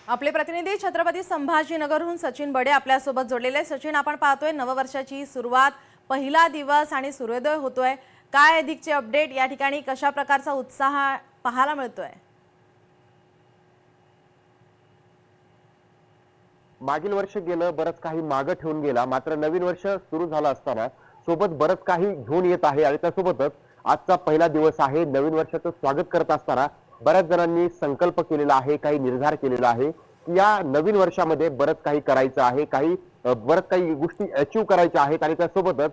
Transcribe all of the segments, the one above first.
आपले प्रतिनिधी छत्रपती संभाजीनगरहून सचिन बडे आपल्यासोबत जोडलेले। सचिन, आपण पाहतोय नववर्षाची सुरुवात, पहिला दिवस आणि सूर्योदय होतोय। काय अधिकचे अपडेट या ठिकाणी, कशा प्रकारचा उत्साह पाहायला मिळतोय? मागील वर्ष गेलं, बरंच काही मागे ठेवून गेला, मात्र नवीन वर्ष सुरू झालं असताना सोबत बरंच काही घेऊन येत आहे आणि त्यासोबतच आजचा पहिला दिवस आहे। नवीन वर्षाचं स्वागत करत असताना बऱ्याच जणांनी संकल्प केलेला आहे, काही निर्धार केलेला आहे की या नवीन वर्षामध्ये बरंच काही करायचं आहे, बरंच काही गोष्टी अचीव करायच्या आहेत आणि त्यासोबतच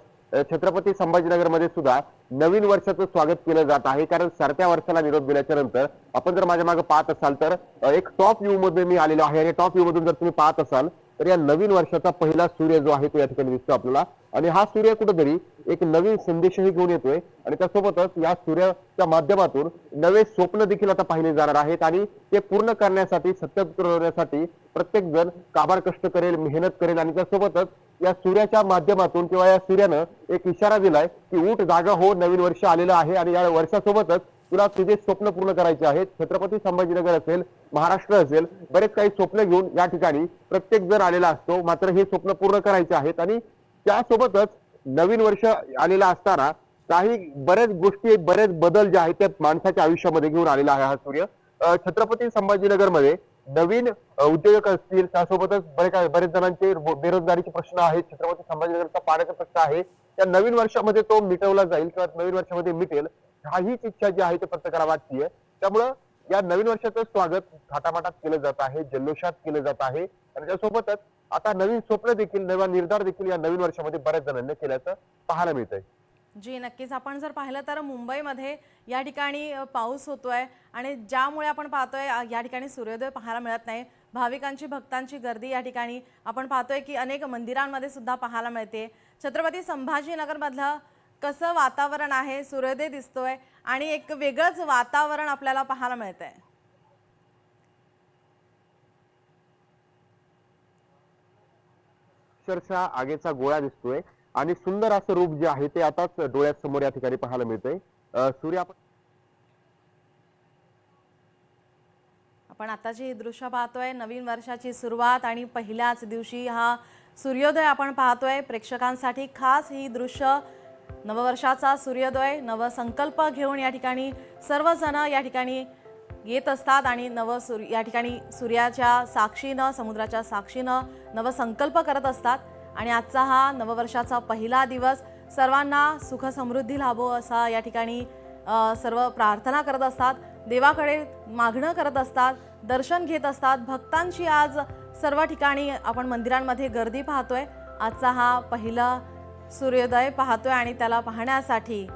छत्रपती संभाजीनगरमध्ये सुद्धा नवीन वर्षाचं स्वागत केलं जात आहे। कारण सरत्या वर्षाला निरोप दिल्याच्या नंतर आपण जर माझ्या मागे पाहत असाल तर एक टॉप व्ह्यू मध्ये मी आलेलो आहे आणि टॉप व्ह्यू मधून जर तुम्ही पाहत असाल तर या नवीन वर्षाचा पहिला सूर्य जो आहे तो या ठिकाणी दिसतो आपल्याला आणि हा सूर्य कुठेतरी एक नवीन संदेशही घेऊन येतोय आणि त्यासोबतच या सूर्याच्या माध्यमातून नवे स्वप्न देखील आता पाहिले जाणार आहेत आणि ते पूर्ण करण्यासाठी, सत्य उतरवण्यासाठी प्रत्येक जण काबाड कष्ट करेल, मेहनत करेल आणि त्यासोबतच या सूर्याच्या माध्यमातून किंवा या सूर्यानं एक इशारा दिलाय की उठ जागा हो, नवीन वर्ष आलेलं आहे आणि या वर्षासोबतच तुला तुझे स्वप्न पूर्ण करायचे आहेत। छत्रपती संभाजीनगर असेल, महाराष्ट्र असेल, बरेच काही स्वप्न घेऊन या ठिकाणी प्रत्येक जण आलेला असतो, मात्र हे स्वप्न पूर्ण करायचे आहेत आणि त्यासोबतच नवीन वर्ष आलेला असताना काही बरेच गोष्टी, बरेच बदल जे आहेत ते माणसाच्या आयुष्यामध्ये घेऊन आलेला आहे हा सूर्य। छत्रपती संभाजीनगरमध्ये नवीन उद्योजक असतील, त्यासोबतच बरेच जणांचे बेरोजगारीचे प्रश्न आहेत, छत्रपती संभाजीनगरचा पाण्याचा प्रश्न आहे, त्या नवीन वर्षामध्ये तो मिटवला जाईल किंवा नवीन वर्षामध्ये मिटेल हीच इच्छा जी आहे ते प्रत्येकाला वाटतीये। त्यामुळं या नवीन वर्षाचं स्वागत थाटामाटात केलं जात आहे, जल्लोषात केलं जात आहे आणि त्यासोबतच आता नवीन स्वप्न देखील, नवा निर्धार देखील या नवीन वर्षामध्ये बऱ्याच जणांनी केल्याचं पाहायला मिळतंय। जी नक्कीच, आपण जर पाहिलं तर मुंबईमध्ये या ठिकाणी पाऊस होतोय आणि ज्यामुळे आपण पाहतोय या ठिकाणी सूर्योदय पाहायला मिळत नाही। भाविकांची, भक्तांची गर्दी या ठिकाणी आपण पाहतोय की अनेक मंदिरांमध्ये सुद्धा पाहायला मिळते। छत्रपती संभाजीनगर मधलं कसं वातावरण आहे, सूर्योदय दिसतोय आणि एक वेगळंच वातावरण आपल्याला पाहायला मिळतंय। अक्षरशः आगेचा गोळा दिसतोय आणि सुंदर असं रूप जे आहे ते आताच डोळ्यासमोर या ठिकाणी पाहायला मिळतंय। सूर्य आपण आताची ही दृश्य पाहतोय, नवीन वर्षाची सुरुवात आणि पहिल्याच दिवशी हा सूर्योदय आपण पाहतोय। प्रेक्षकांसाठी खास ही दृश्य, नववर्षाचा सूर्योदय, नवसंकल्प घेऊन या ठिकाणी सर्वजण या ठिकाणी येत असतात आणि या ठिकाणी सूर्याच्या साक्षीनं, समुद्राच्या साक्षीनं नवसंकल्प करत असतात आणि आजचा हा नववर्षाचा पहिला दिवस सर्वांना सुख समृद्धी लाभो असा या ठिकाणी सर्व प्रार्थना करत असतात, देवाकडे मागणं करत असतात, दर्शन घेत असतात। भक्तांची आज सर्व ठिकाणी आपण मंदिरांमध्ये गर्दी पाहतोय। आजचा हा पहिला सूर्योदय पाहतोय आणि त्याला पाहण्यासाठी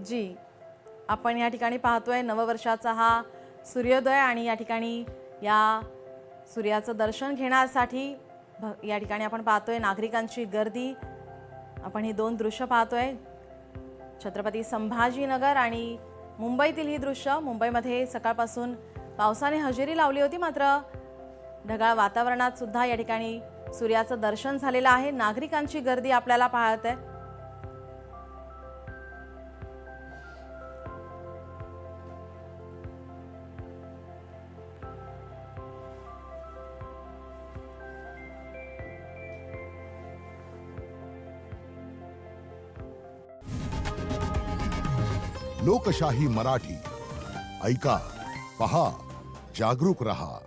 जी आपण या ठिकाणी पाहतोय नववर्षाचा हा सूर्योदय आणि या ठिकाणी या सूर्याचं दर्शन घेण्यासाठी या ठिकाणी आपण पाहतोय नागरिकांची गर्दी। आपण ही दोन दृश्य पाहतोय, छत्रपती संभाजीनगर आणि मुंबईतील ही दृश्य। मुंबईमध्ये सकाळपासून पावसाने हजेरी लावली होती, मात्र ढगाळ वातावरणात सुद्धा या ठिकाणी सूर्याचं दर्शन झालेलं आहे। नागरिकांची गर्दी आपल्याला पाहते। लोकशाही मराठी ऐका, पहा, जागरूक रहा।